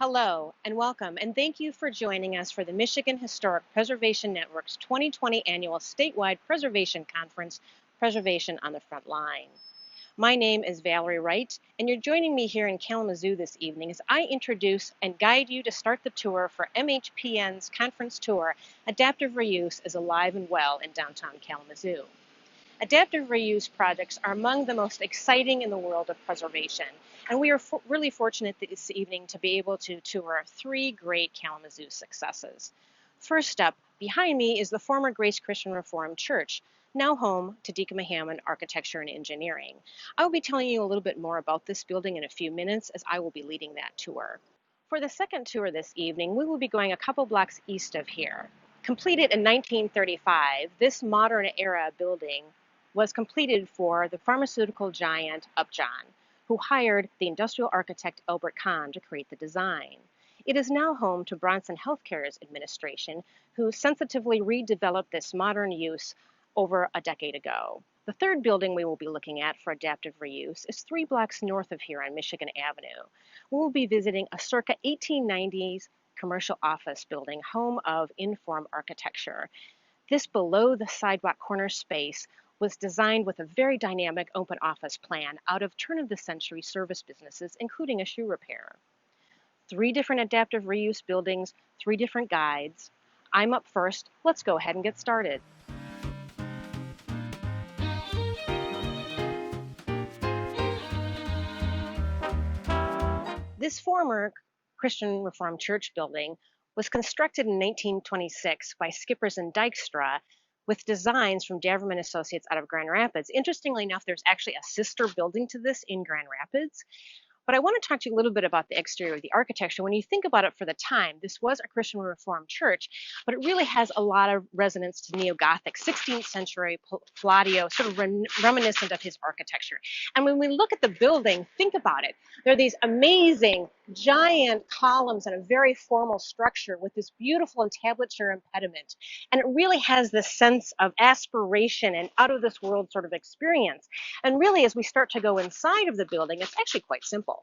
Hello and welcome, and thank you for joining us for the Michigan Historic Preservation Network's 2020 annual statewide preservation conference, Preservation on the Front Line. My name is Valerie Wright, and you're joining me here in Kalamazoo this evening as I introduce and guide you to start the tour for MHPN's conference tour, Adaptive Reuse is Alive and Well in downtown Kalamazoo. Adaptive reuse projects are among the most exciting in the world of preservation, and we are really fortunate this evening to be able to tour three great Kalamazoo successes. First up, behind me is the former Grace Christian Reformed Church, now home to Diekema Hamman Architecture and Engineering. I will be telling you a little bit more about this building in a few minutes as I will be leading that tour. For the second tour this evening, we will be going a couple blocks east of here. Completed in 1935, this modern era building was completed for the pharmaceutical giant Upjohn, who hired the industrial architect Albert Kahn to create the design. It is now home to Bronson Healthcare's administration, who sensitively redeveloped this modern use over a decade ago. The third building we will be looking at for adaptive reuse is 3 blocks north of here on Michigan Avenue. We will be visiting a circa 1890s commercial office building, home of Inform Architecture. This below-the-sidewalk corner space was designed with a very dynamic open office plan out of turn-of-the-century service businesses, including a shoe repair. 3 different adaptive reuse buildings, 3 different guides. I'm up first. Let's go ahead and get started. This former Christian Reformed Church building was constructed in 1926 by Skippers and Dykstra with designs from Daverman Associates out of Grand Rapids. Interestingly enough, there's actually a sister building to this in Grand Rapids. But I want to talk to you a little bit about the exterior of the architecture. When you think about it for the time, this was a Christian Reformed church, but it really has a lot of resonance to neo-Gothic, 16th century Palladio, sort of reminiscent of his architecture. And when we look at the building, think about it. There are these amazing, giant columns and a very formal structure with this beautiful entablature impediment. And it really has this sense of aspiration and out-of-this-world sort of experience. And really, as we start to go inside of the building, it's actually quite simple.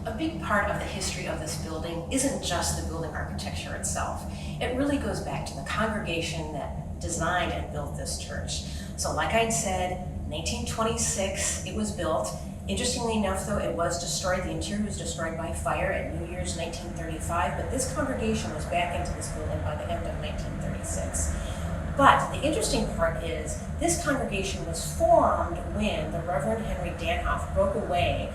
A big part of the history of this building isn't just the building architecture itself. It really goes back to the congregation that designed and built this church. So like I'd said, 1926 it was built. Interestingly enough though, it was destroyed, the interior was destroyed by fire at New Year's 1935, but this congregation was back into this building by the end of 1936. But the interesting part is, this congregation was formed when the Reverend Henry Danhoff broke away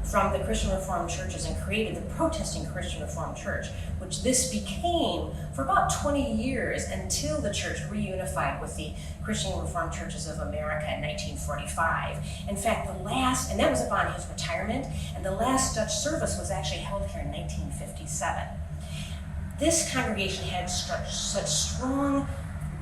from the Christian Reformed churches and created the Protesting Christian Reformed Church, which this became for about 20 years until the church reunified with the Christian Reformed Churches of America in 1945. In fact, and that was upon his retirement, and the last Dutch service was actually held here in 1957. This congregation had such strong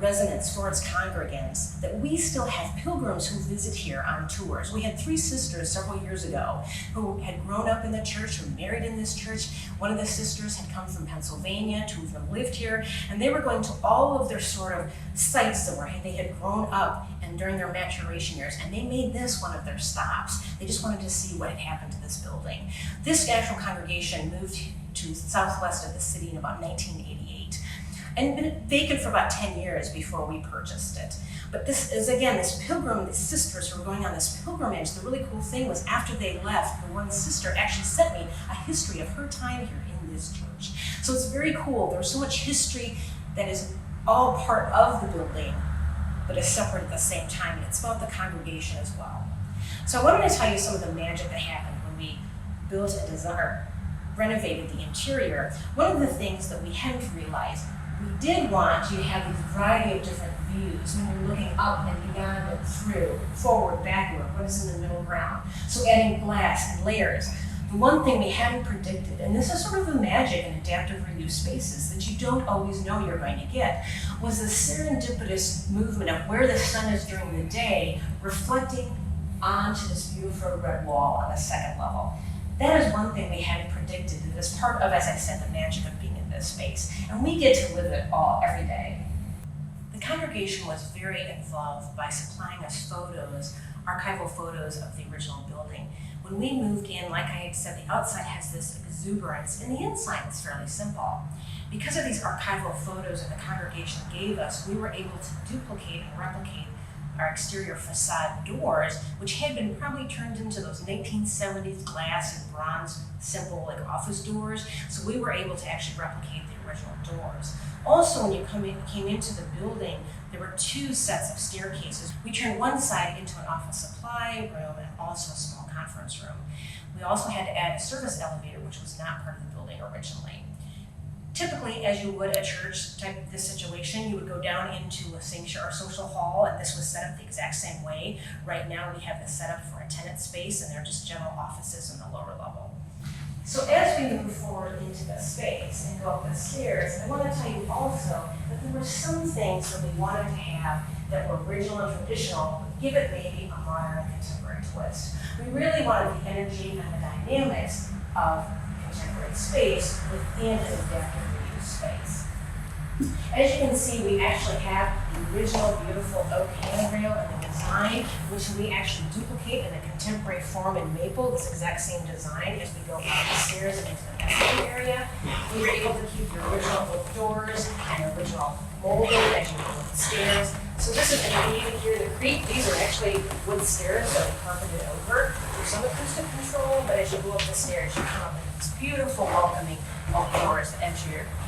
resonance for its congregants that we still have pilgrims who visit here on tours. We had 3 sisters several years ago who had grown up in the church, who married in this church. One of the sisters had come from Pennsylvania, 2 of them lived here, and they were going to all of their sort of sites that they had grown up and during their maturation years, and they made this one of their stops. They just wanted to see what had happened to this building. This actual congregation moved to southwest of the city in about 1988. And been vacant for about 10 years before we purchased it. But this is, again, this pilgrim, these sisters who were going on this pilgrimage. The really cool thing was after they left, the one sister actually sent me a history of her time here in this church. So it's very cool. There's so much history that is all part of the building, but is separate at the same time. And it's about the congregation as well. So I wanted to tell you some of the magic that happened when we built a design, renovated the interior. One of the things that we hadn't realized, we did want you to have these variety of different views when you're looking up and beyond and through, forward, backward, what is in the middle ground. So adding glass and layers. The one thing we hadn't predicted, and this is sort of the magic in adaptive reuse spaces that you don't always know you're going to get, was the serendipitous movement of where the sun is during the day reflecting onto this beautiful red wall on the second level. That is one thing we hadn't predicted that is part of, as I said, the magic of being in this space. And we get to live it all every day. The congregation was very involved by supplying us photos, archival photos of the original building, When we moved in, like I had said, the outside has this exuberance and the inside is fairly simple. Because of these archival photos that the congregation gave us, we were able to duplicate and replicate our exterior facade doors, which had been probably turned into those 1970s glass and bronze simple like office doors. So we were able to actually replicate the original doors. Also, when you came into the building, there were two sets of staircases. We turned one side into an office supply room and also a small conference room. We also had to add a service elevator, which was not part of the building originally. Typically, as you would a church type of this situation, you would go down into a sanctuary or social hall, and this was set up the exact same way. Right now, we have this set up for a tenant space, and they're just general offices in the lower level. So as we move forward into the space and go up the stairs, I want to tell you also that there were some things that we wanted to have that were original and traditional, but give it maybe a modern and contemporary twist. We really wanted the energy and the dynamics of contemporary space within an adaptive reuse space. As you can see, we actually have the original beautiful oak handrail and the design, which we actually duplicate in a contemporary form in maple, this exact same design as we go up the stairs and into the vestibule area. We were able to keep the original oak doors and the original molding as you go up the stairs. So this is indicated here in the creek. These are actually wood stairs that are carpeted over. There's some acoustic control, but as you go up the stairs, you come up with these beautiful welcoming oak doors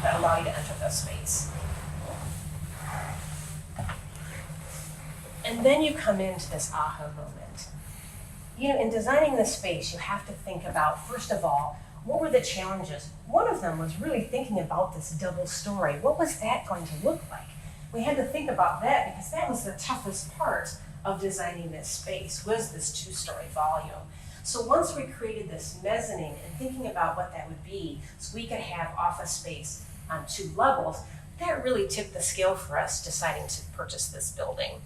that allow you to enter the space. And then you come into this aha moment. You know, in designing this space, you have to think about, first of all, what were the challenges? One of them was really thinking about this double story. What was that going to look like? We had to think about that because that was the toughest part of designing this space, was this two-story volume. So once we created this mezzanine and thinking about what that would be, so we could have office space on 2 levels, that really tipped the scale for us deciding to purchase this building.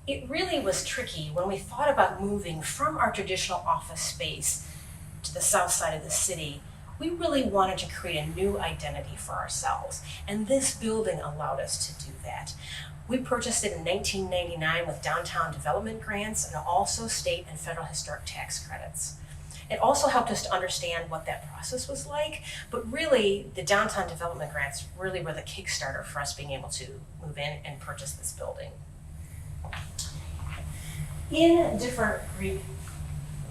It really was tricky when we thought about moving from our traditional office space to the south side of the city. We really wanted to create a new identity for ourselves, and this building allowed us to do that. We purchased it in 1999 with downtown development grants and also state and federal historic tax credits. It also helped us to understand what that process was like, but really the downtown development grants really were the Kickstarter for us being able to move in and purchase this building. In different Greek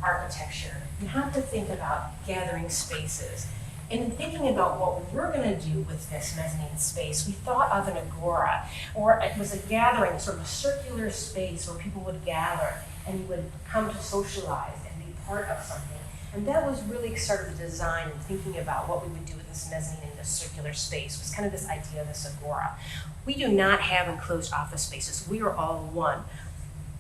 architecture, you have to think about gathering spaces. And in thinking about what we were going to do with this mezzanine space, we thought of an agora, or it was a gathering, sort of a circular space where people would gather and you would come to socialize and be part of something. And that was really sort of the design and thinking about what we would do with this mezzanine in this circular space, was kind of this idea of this agora. We do not have enclosed office spaces. We are all one.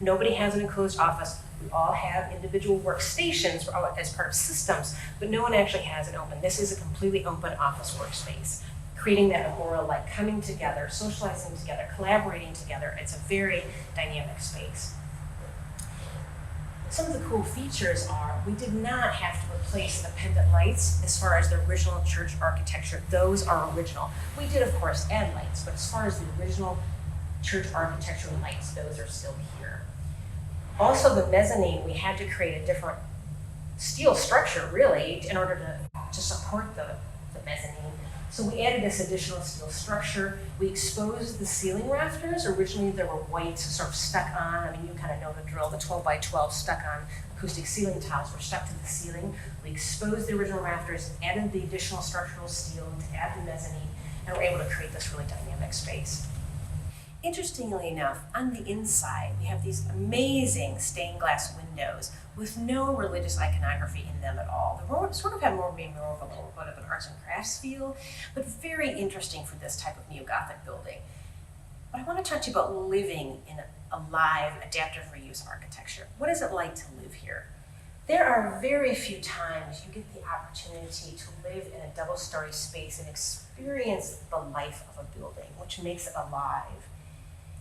Nobody has an enclosed office. We all have individual workstations as part of systems, but no one actually has an open. This is a completely open office workspace, creating that agora, like coming together, socializing together, collaborating together. It's a very dynamic space. Some of the cool features are we did not have to replace the pendant lights as far as the original church architecture. Those are original. We did, of course, add lights, but as far as the original church architectural lights, those are still here. Also, the mezzanine, we had to create a different steel structure, really, in order to support the mezzanine. So we added this additional steel structure. We exposed the ceiling rafters. Originally, they were white, sort of stuck on. I mean, you kind of know the drill. The 12 by 12 stuck on acoustic ceiling tiles were stuck to the ceiling. We exposed the original rafters, added the additional structural steel to add the mezzanine, and were able to create this really dynamic space. Interestingly enough, on the inside, we have these amazing stained glass windows with no religious iconography in them at all. They sort of have more of a little bit of an arts and crafts feel, but very interesting for this type of neo-Gothic building. But I want to talk to you about living in a live, adaptive reuse architecture. What is it like to live here? There are very few times you get the opportunity to live in a double-story space and experience the life of a building, which makes it alive.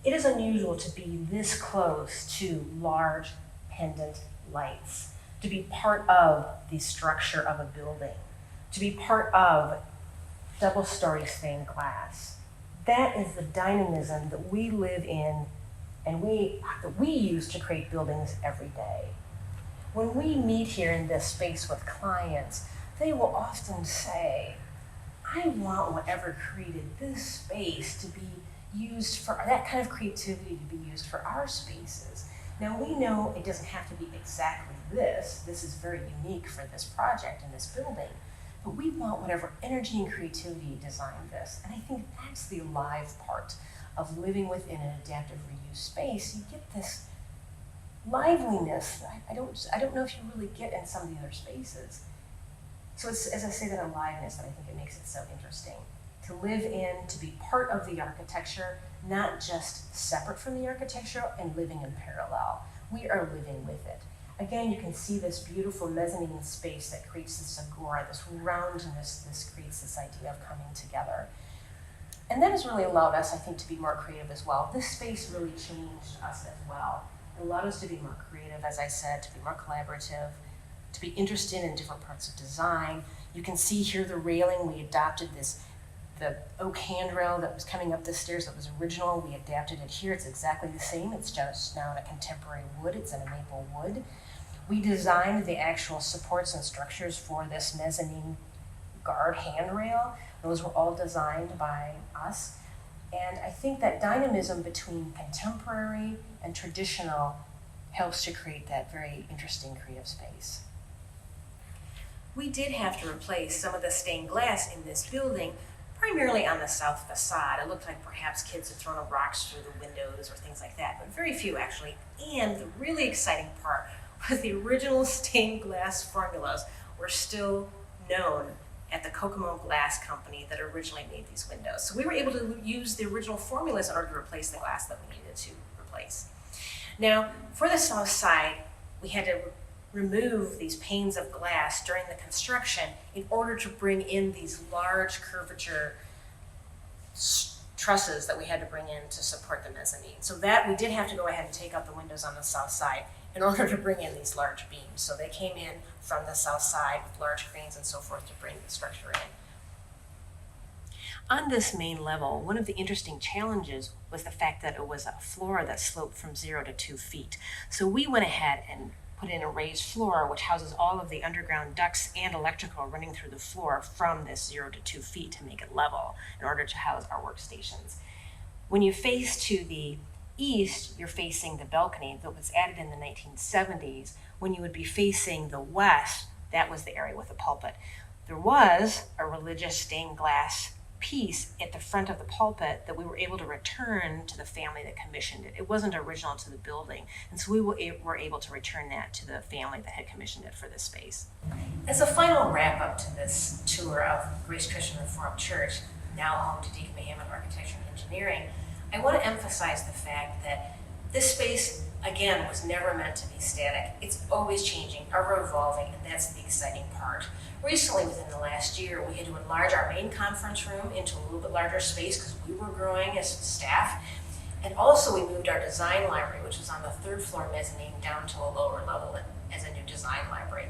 It is unusual to be this close to large pendant lights, to be part of the structure of a building, to be part of double-story stained glass. That is the dynamism that we live in and that we use to create buildings every day. When we meet here in this space with clients, they will often say, I want whatever created this space to be used for, that kind of creativity to be used for our spaces. Now we know it doesn't have to be exactly this. This is very unique for this project and this building. But we want whatever energy and creativity designed this. And I think that's the alive part of living within an adaptive reuse space. You get this liveliness that I don't know if you really get in some of the other spaces. So it's, as I say, that aliveness that I think it makes it so interesting. To live in, to be part of the architecture, not just separate from the architecture and living in parallel. We are living with it. Again, you can see this beautiful mezzanine space that creates this agora, this roundness, this creates this idea of coming together. And that has really allowed us, I think, to be more creative as well. This space really changed us as well. It allowed us to be more creative, as I said, to be more collaborative, to be interested in different parts of design. You can see here the railing. We adopted the oak handrail that was coming up the stairs that was original. We adapted it here. It's exactly the same. It's just now in a contemporary wood. It's in a maple wood. We designed the actual supports and structures for this mezzanine guard handrail. Those were all designed by us. And I think that dynamism between contemporary and traditional helps to create that very interesting creative space. We did have to replace some of the stained glass in this building, primarily on the south facade. It looked like perhaps kids had thrown rocks through the windows or things like that, but very few actually. And the really exciting part was the original stained glass formulas were still known at the Kokomo Glass Company that originally made these windows. So we were able to use the original formulas in order to replace the glass that we needed to replace. Now, for the south side, we had to remove these panes of glass during the construction in order to bring in these large curvature trusses that we had to bring in to support the mezzanine. So that we did have to go ahead and take out the windows on the south side in order to bring in these large beams. So they came in from the south side with large cranes and so forth to bring the structure in. On this main level, one of the interesting challenges was the fact that it was a floor that sloped from 0 to 2 feet. So we went ahead and put in a raised floor, which houses all of the underground ducts and electrical running through the floor from this 0 to 2 feet to make it level in order to house our workstations. When you face to the east, you're facing the balcony that was added in the 1970s. When you would be facing the west, that was the area with the pulpit. There was a religious stained glass piece at the front of the pulpit that we were able to return to the family that commissioned it. It wasn't original to the building, and so we were able to return that to the family that had commissioned it for this space. As a final wrap up to this tour of Grace Christian Reformed Church, now home to Diekema Hamman Architecture Engineering, I want to emphasize the fact that this space, again, was never meant to be static. It's always changing, ever evolving, and that's the exciting part. Recently, within the last year, we had to enlarge our main conference room into a little bit larger space because we were growing as staff. And also we moved our design library, which was on the 3rd floor mezzanine, down to a lower level as a new design library.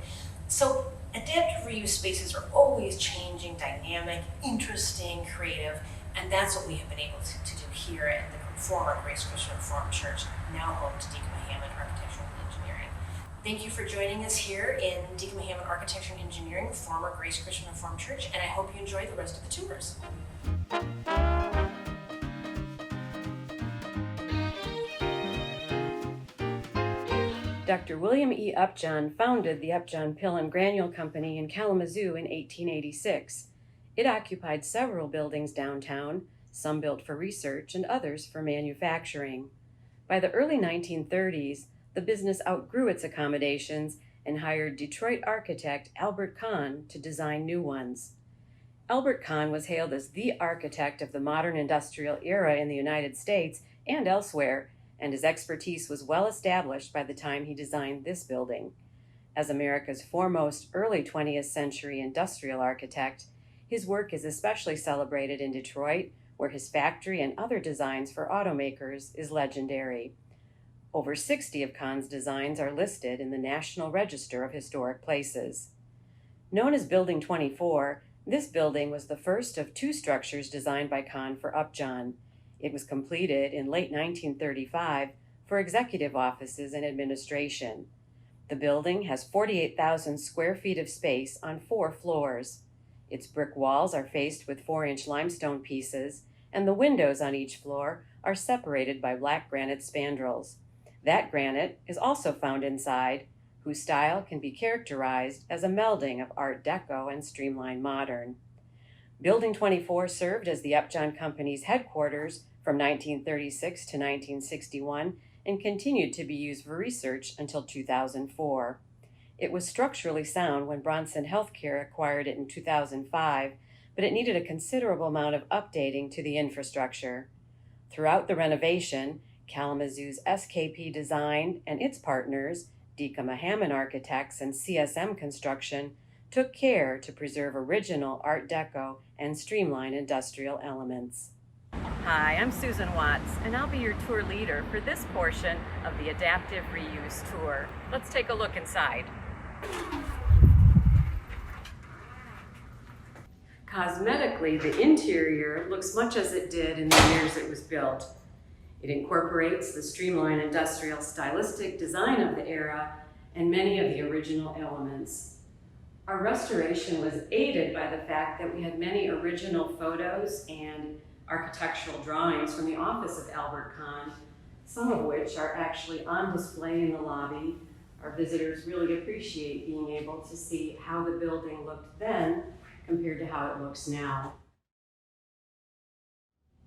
So adaptive reuse spaces are always changing, dynamic, interesting, creative, and that's what we have been able to do here at the former Grace Christian Reformed Church, now home to Diekema Hamman Architecture Engineering. Thank you for joining us here in Diekema Hamman Architecture Engineering, former Grace Christian Reformed Church, and I hope you enjoy the rest of the tours. Dr. William E. Upjohn founded the Upjohn Pill and Granule Company in Kalamazoo in 1886. It occupied several buildings downtown, some built for research and others for manufacturing. By the early 1930s, the business outgrew its accommodations and hired Detroit architect Albert Kahn to design new ones. Albert Kahn was hailed as the architect of the modern industrial era in the United States and elsewhere, and his expertise was well established by the time he designed this building. As America's foremost early 20th century industrial architect, his work is especially celebrated in Detroit, where his factory and other designs for automakers is legendary. Over 60 of Kahn's designs are listed in the National Register of Historic Places. Known as Building 24, this building was the first of 2 structures designed by Kahn for Upjohn. It was completed in late 1935 for executive offices and administration. The building has 48,000 square feet of space on 4 floors. Its brick walls are faced with 4-inch limestone pieces, and the windows on each floor are separated by black granite spandrels. That granite is also found inside, whose style can be characterized as a melding of Art Deco and streamlined modern. Building 24 served as the Upjohn Company's headquarters from 1936 to 1961 and continued to be used for research until 2004. It was structurally sound when Bronson Healthcare acquired it in 2005, but it needed a considerable amount of updating to the infrastructure. Throughout the renovation, Kalamazoo's SKP Design and its partners, Diekema Hamman Architects and CSM Construction, took care to preserve original Art Deco and streamline industrial elements. Hi, I'm Susan Watts, and I'll be your tour leader for this portion of the Adaptive Reuse Tour. Let's take a look inside. Cosmetically, the interior looks much as it did in the years it was built. It incorporates the streamlined industrial stylistic design of the era and many of the original elements. Our restoration was aided by the fact that we had many original photos and architectural drawings from the office of Albert Kahn, some of which are actually on display in the lobby. Our visitors really appreciate being able to see how the building looked then compared to how it looks now.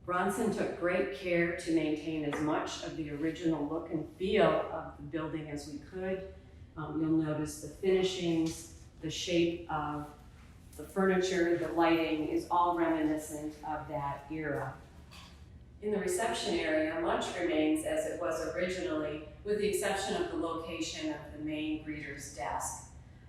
Bronson took great care to maintain as much of the original look and feel of the building as we could. You'll notice the finishings, the shape of the furniture, the lighting is all reminiscent of that era. In the reception area, much remains as it was originally, with the exception of the location of the main greeter's desk.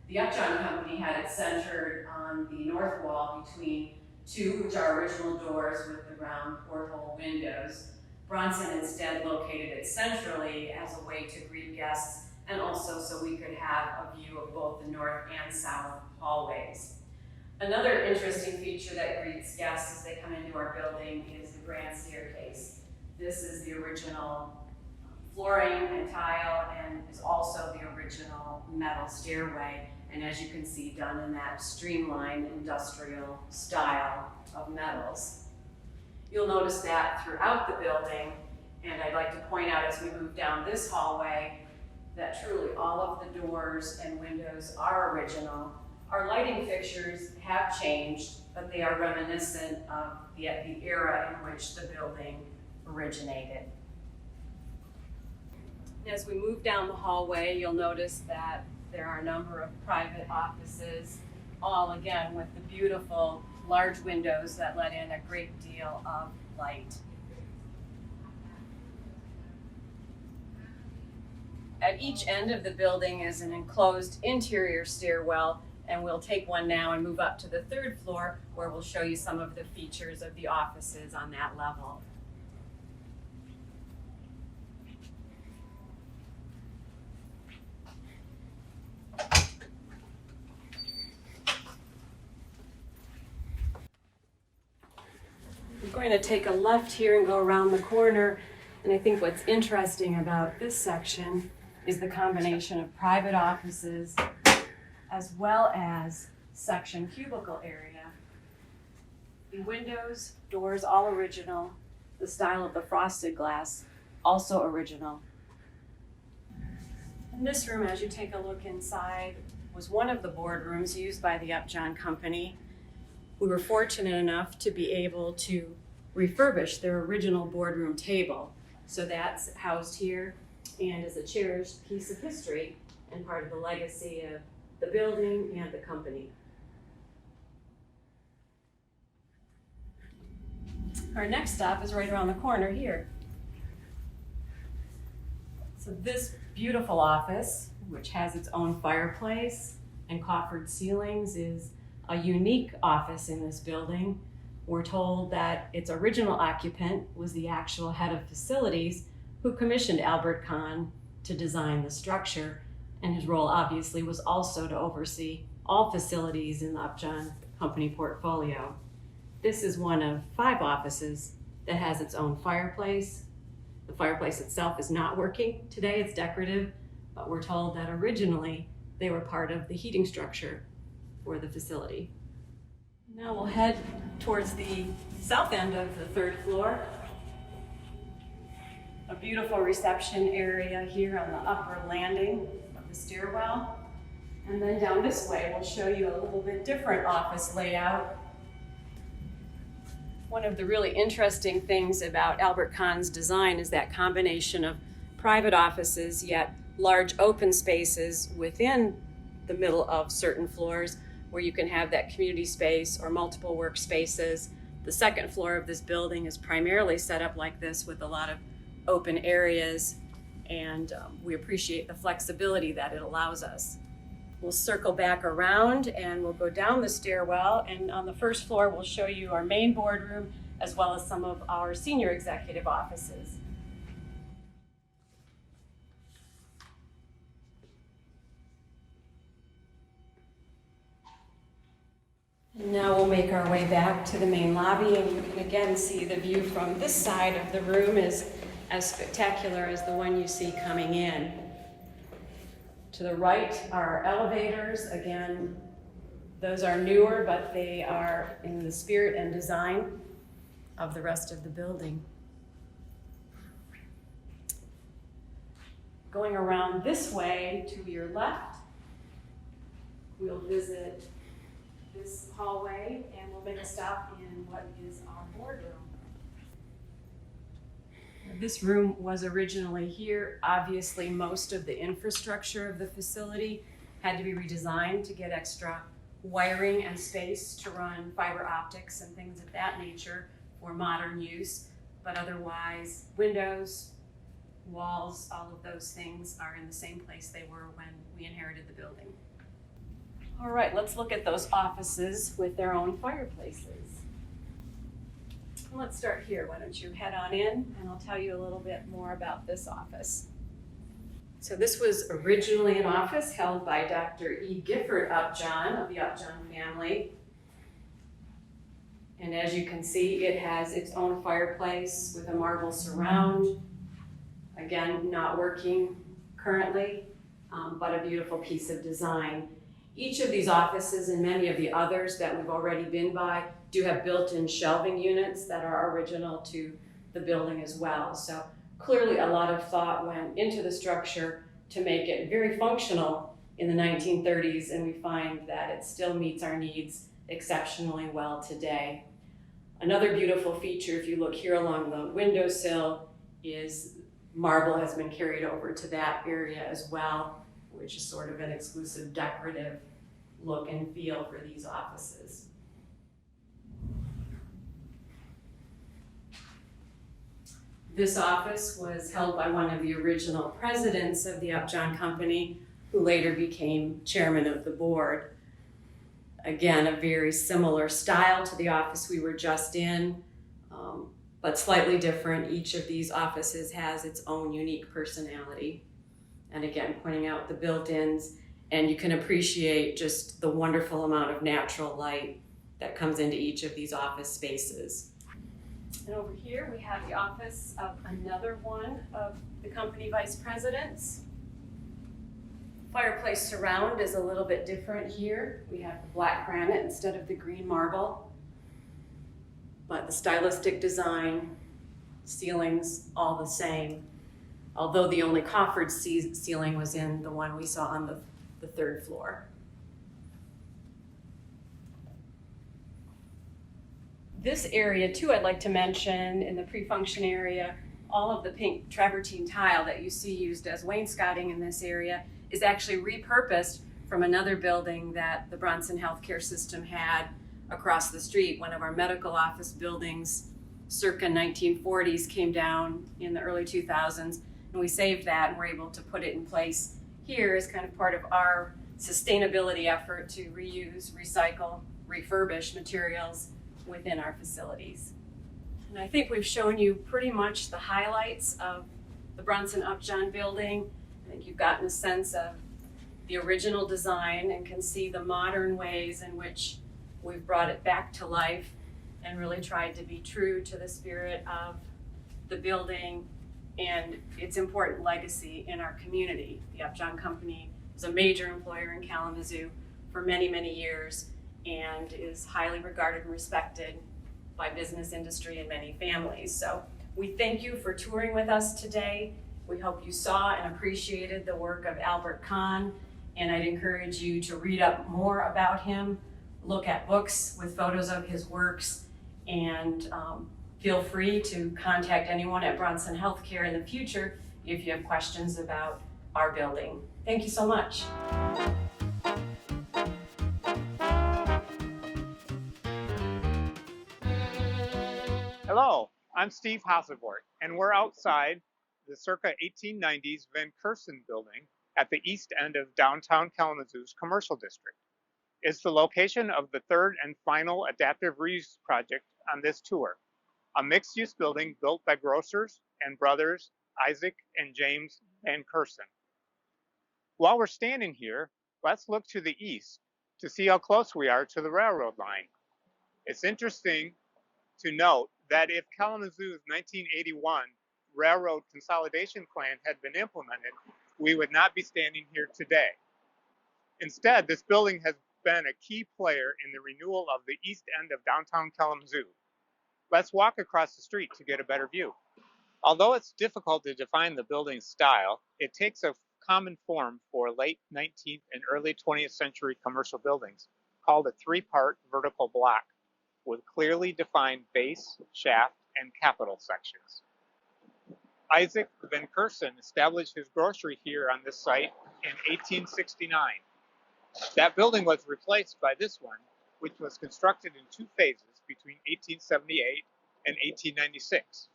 The Upjohn Company had it centered on the north wall between 2, which are original doors with the round porthole windows. Bronson instead located it centrally as a way to greet guests and also so we could have a view of both the north and south hallways. Another interesting feature that greets guests as they come into our building is the grand staircase. This is the original flooring and tile and is also the original metal stairway. And as you can see, done in that streamlined industrial style of metals. You'll notice that throughout the building, and I'd like to point out as we move down this hallway that truly all of the doors and windows are original. Our lighting fixtures have changed, but they are reminiscent of the era in which the building originated. As we move down the hallway, you'll notice that there are a number of private offices, all again with the beautiful large windows that let in a great deal of light. At each end of the building is an enclosed interior stairwell, and we'll take one now and move up to the 3rd floor where we'll show you some of the features of the offices on that level. We're going to take a left here and go around the corner, and I think what's interesting about this section is the combination of private offices as well as section cubicle area. The windows, doors, all original. The style of the frosted glass, also original. And this room, as you take a look inside, was one of the boardrooms used by the Upjohn Company. We were fortunate enough to be able to refurbish their original boardroom table. So that's housed here and is a cherished piece of history and part of the legacy of the building and the company. Our next stop is right around the corner here. So this beautiful office, which has its own fireplace and coffered ceilings, is a unique office in this building. We're told that its original occupant was the actual head of facilities who commissioned Albert Kahn to design the structure, and his role obviously was also to oversee all facilities in the Upjohn Company portfolio. This is one of 5 offices that has its own fireplace. The fireplace itself is not working today, it's decorative, but we're told that originally they were part of the heating structure for the facility. Now we'll head towards the south end of the third floor. A beautiful reception area here on the upper landing of the stairwell. And then down this way, we'll show you a little bit different office layout. One of the really interesting things about Albert Kahn's design is that combination of private offices, yet large open spaces within the middle of certain floors where you can have that community space or multiple workspaces. The second floor of this building is primarily set up like this with a lot of open areas, and we appreciate the flexibility that it allows us. We'll circle back around and we'll go down the stairwell, and on the first floor we'll show you our main boardroom as well as some of our senior executive offices. And now we'll make our way back to the main lobby, and you can again see the view from this side of the room is as spectacular as the one you see coming in. To the right are our elevators. Again, those are newer, but they are in the spirit and design of the rest of the building. Going around this way to your left, we'll visit this hallway and we'll make a stop in what is our boardroom. This room was originally here. Obviously, most of the infrastructure of the facility had to be redesigned to get extra wiring and space to run fiber optics and things of that nature for modern use. But otherwise, windows, walls, all of those things are in the same place they were when we inherited the building. All right, let's look at those offices with their own fireplaces. Let's start here. Why don't you head on in and I'll tell you a little bit more about this office. So this was originally an office held by Dr. E. Gifford Upjohn of the Upjohn family. And as you can see, it has its own fireplace with a marble surround. Again, not working currently, but a beautiful piece of design. Each of these offices and many of the others that we've already been by do have built-in shelving units that are original to the building as well. So clearly a lot of thought went into the structure to make it very functional in the 1930s, and we find that it still meets our needs exceptionally well today. Another beautiful feature, if you look here along the windowsill, is marble has been carried over to that area as well, which is sort of an exclusive decorative look and feel for these offices. This office was held by one of the original presidents of the Upjohn Company, who later became chairman of the board. Again, a very similar style to the office we were just in, but slightly different. Each of these offices has its own unique personality. And again, pointing out the built-ins, and you can appreciate just the wonderful amount of natural light that comes into each of these office spaces. And over here we have the office of another one of the company vice presidents. Fireplace surround is a little bit different here. We have the black granite instead of the green marble. But the stylistic design, ceilings, all the same. Although the only coffered ceiling was in the one we saw on the third floor. This area too, I'd like to mention in the pre-function area, all of the pink travertine tile that you see used as wainscoting in this area is actually repurposed from another building that the Bronson Healthcare system had across the street. One of our medical office buildings circa 1940s came down in the early 2000s, and we saved that and were able to put it in place here as kind of part of our sustainability effort to reuse, recycle, refurbish materials within our facilities. And I think we've shown you pretty much the highlights of the Bronson Upjohn building. I think you've gotten a sense of the original design and can see the modern ways in which we've brought it back to life and really tried to be true to the spirit of the building and its important legacy in our community. The Upjohn Company was a major employer in Kalamazoo for many, many years and is highly regarded and respected by business industry and many families. So we thank you for touring with us today. We hope you saw and appreciated the work of Albert Kahn, and I'd encourage you to read up more about him, look at books with photos of his works, and feel free to contact anyone at Bronson Healthcare in the future if you have questions about our building. Thank you so much. Hello, I'm Steve Hasselborg, and we're outside the circa 1890s Van Cursen building at the east end of downtown Kalamazoo's commercial district. It's the location of the third and final adaptive reuse project on this tour, a mixed-use building built by grocers and brothers Isaac and James Van Cursen. While we're standing here, let's look to the east to see how close we are to the railroad line. It's interesting to note that if Kalamazoo's 1981 railroad consolidation plan had been implemented, we would not be standing here today. Instead, this building has been a key player in the renewal of the east end of downtown Kalamazoo. Let's walk across the street to get a better view. Although it's difficult to define the building's style, it takes a common form for late 19th and early 20th century commercial buildings called a three-part vertical block with clearly defined base, shaft, and capital sections. Isaac Van Cursen established his grocery here on this site in 1869. That building was replaced by this one, which was constructed in two phases between 1878 and 1896.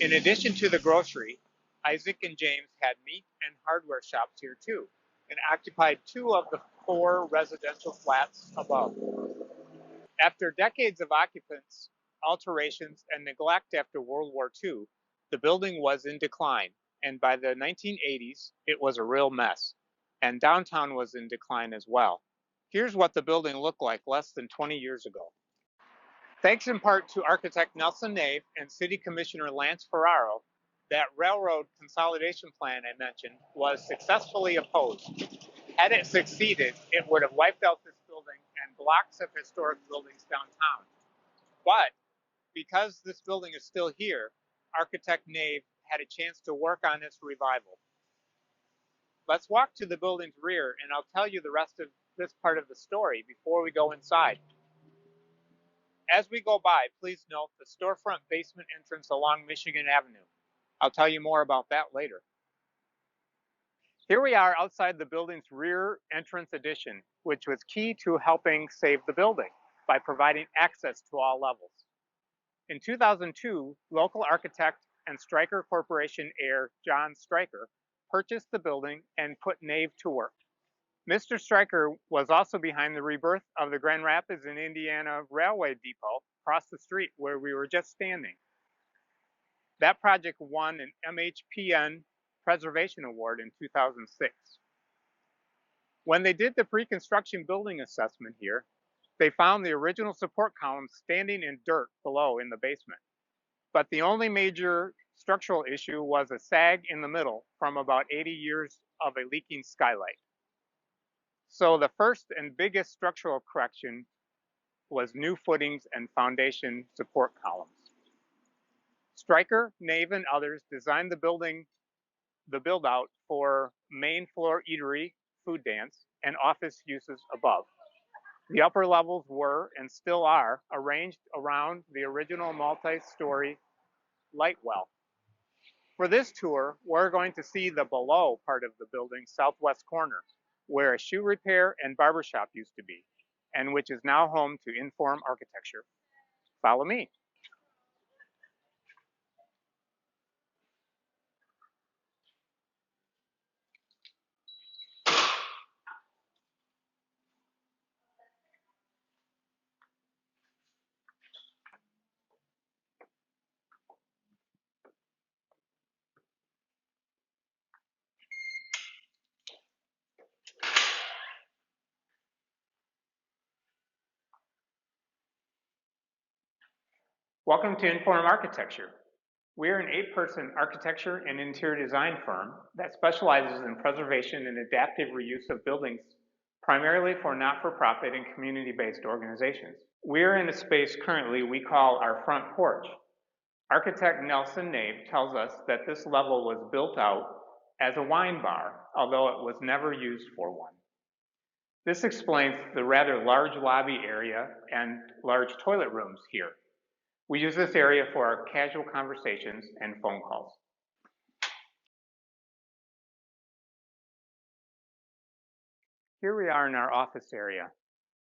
In addition to the grocery, Isaac and James had meat and hardware shops here too, and occupied two of the four residential flats above. After decades of occupants, alterations, and neglect after World War II, the building was in decline, and by the 1980s, it was a real mess, and downtown was in decline as well. Here's what the building looked like less than 20 years ago. Thanks in part to architect Nelson Nave and City Commissioner Lance Ferraro, that railroad consolidation plan I mentioned was successfully opposed. Had it succeeded, it would have wiped out this building and blocks of historic buildings downtown. But because this building is still here, architect Nave had a chance to work on its revival. Let's walk to the building's rear, and I'll tell you the rest of this part of the story before we go inside. As we go by, please note the storefront basement entrance along Michigan Avenue. I'll tell you more about that later. Here we are outside the building's rear entrance addition, which was key to helping save the building by providing access to all levels. In 2002, local architect and Stryker Corporation heir John Stryker purchased the building and put Nave to work. Mr. Stryker was also behind the rebirth of the Grand Rapids and Indiana Railway Depot across the street where we were just standing. That project won an MHPN Preservation Award in 2006. When they did the pre-construction building assessment here, they found the original support columns standing in dirt below in the basement. But the only major structural issue was a sag in the middle from about 80 years of a leaking skylight. So the first and biggest structural correction was new footings and foundation support columns. Stryker, Nave, and others designed the build-out for main floor eatery, food dance, and office uses above. The upper levels were, and still are, arranged around the original multi-story light well. For this tour, we're going to see the below part of the building's southwest corner, where a shoe repair and barbershop used to be, and which is now home to Inform Architecture. Follow me. Welcome to Inform Architecture. We're an 8-person architecture and interior design firm that specializes in preservation and adaptive reuse of buildings, primarily for not-for-profit and community-based organizations. We're in a space currently we call our front porch. Architect Nelson Nave tells us that this level was built out as a wine bar, although it was never used for one. This explains the rather large lobby area and large toilet rooms here. We use this area for our casual conversations and phone calls. Here we are in our office area.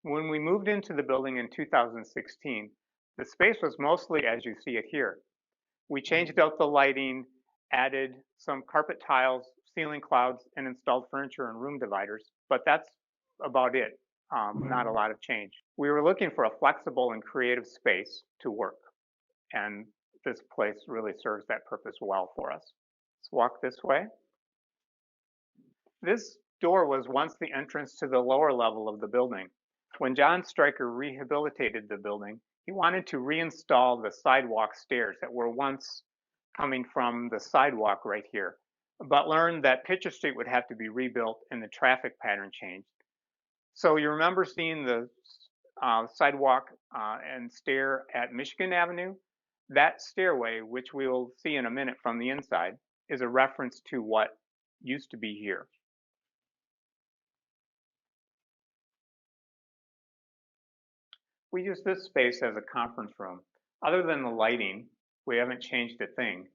When we moved into the building in 2016, the space was mostly as you see it here. We changed out the lighting, added some carpet tiles, ceiling clouds, and installed furniture and room dividers, but that's about it, not a lot of change. We were looking for a flexible and creative space to work, and this place really serves that purpose well for us. Let's walk this way. This door was once the entrance to the lower level of the building. When John Stryker rehabilitated the building, he wanted to reinstall the sidewalk stairs that were once coming from the sidewalk right here, but learned that Pitcher Street would have to be rebuilt and the traffic pattern changed. So you remember seeing the sidewalk and stair at Michigan Avenue? That stairway, which we will see in a minute from the inside, is a reference to what used to be here. We use this space as a conference room. Other than the lighting, we haven't changed a thing.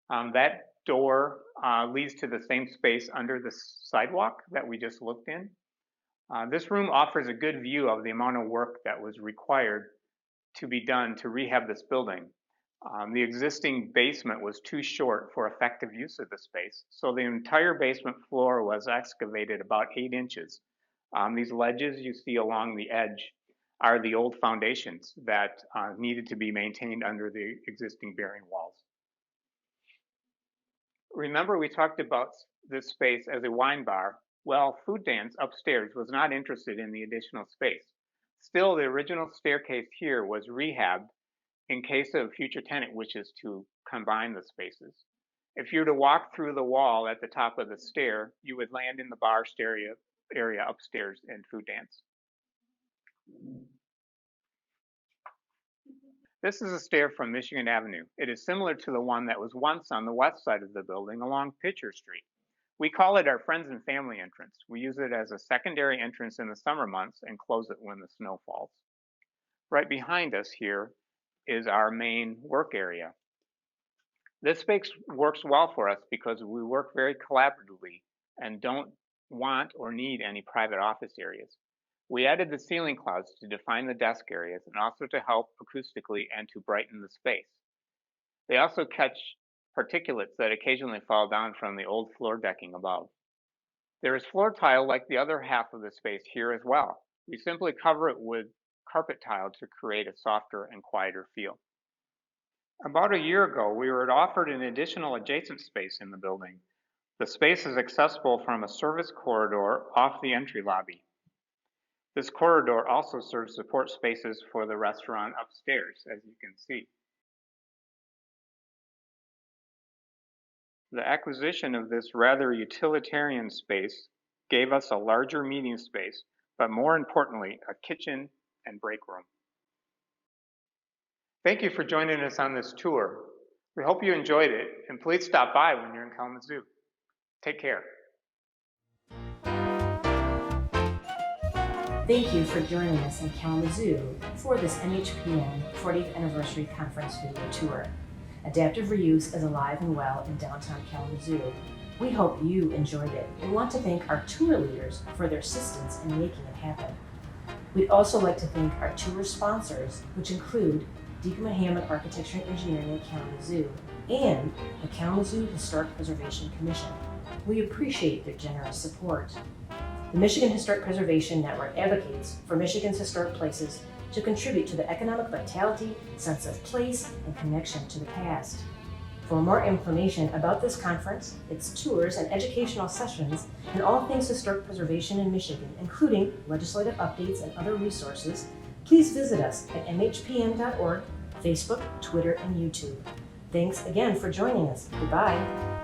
That door leads to the same space under the sidewalk that we just looked in. This room offers a good view of the amount of work that was required to be done to rehab this building. The existing basement was too short for effective use of the space, so the entire basement floor was excavated about 8 inches. These ledges you see along the edge are the old foundations that needed to be maintained under the existing bearing walls. Remember, we talked about this space as a wine bar. Well, Food Dance upstairs was not interested in the additional space. Still, the original staircase here was rehabbed in case a future tenant wishes to combine the spaces. If you were to walk through the wall at the top of the stair, you would land in the bar area upstairs in Food Dance. This is a stair from Michigan Avenue. It is similar to the one that was once on the west side of the building along Pitcher Street. We call it our friends and family entrance. We use it as a secondary entrance in the summer months and close it when the snow falls. Right behind us here is our main work area. This space works well for us because we work very collaboratively and don't want or need any private office areas. We added the ceiling clouds to define the desk areas and also to help acoustically and to brighten the space. They also catch particulates that occasionally fall down from the old floor decking above. There is floor tile like the other half of the space here as well. We simply cover it with carpet tile to create a softer and quieter feel. About a year ago, we were offered an additional adjacent space in the building. The space is accessible from a service corridor off the entry lobby. This corridor also serves support spaces for the restaurant upstairs, as you can see. The acquisition of this rather utilitarian space gave us a larger meeting space, but more importantly, a kitchen and break room. Thank you for joining us on this tour. We hope you enjoyed it, and please stop by when you're in Kalamazoo. Take care. Thank you for joining us in Kalamazoo for this MHPN 40th Anniversary Conference Video Tour. Adaptive reuse is alive and well in downtown Kalamazoo. We hope you enjoyed it and want to thank our tour leaders for their assistance in making it happen. We'd also like to thank our tour sponsors, which include Diekema Hamman Architecture Engineering in Kalamazoo and the Kalamazoo Historic Preservation Commission. We appreciate their generous support. The Michigan Historic Preservation Network advocates for Michigan's historic places to contribute to the economic vitality, sense of place, and connection to the past. For more information about this conference, its tours and educational sessions, and all things historic preservation in Michigan, including legislative updates and other resources, please visit us at mhpn.org, Facebook, Twitter, and YouTube. Thanks again for joining us. Goodbye.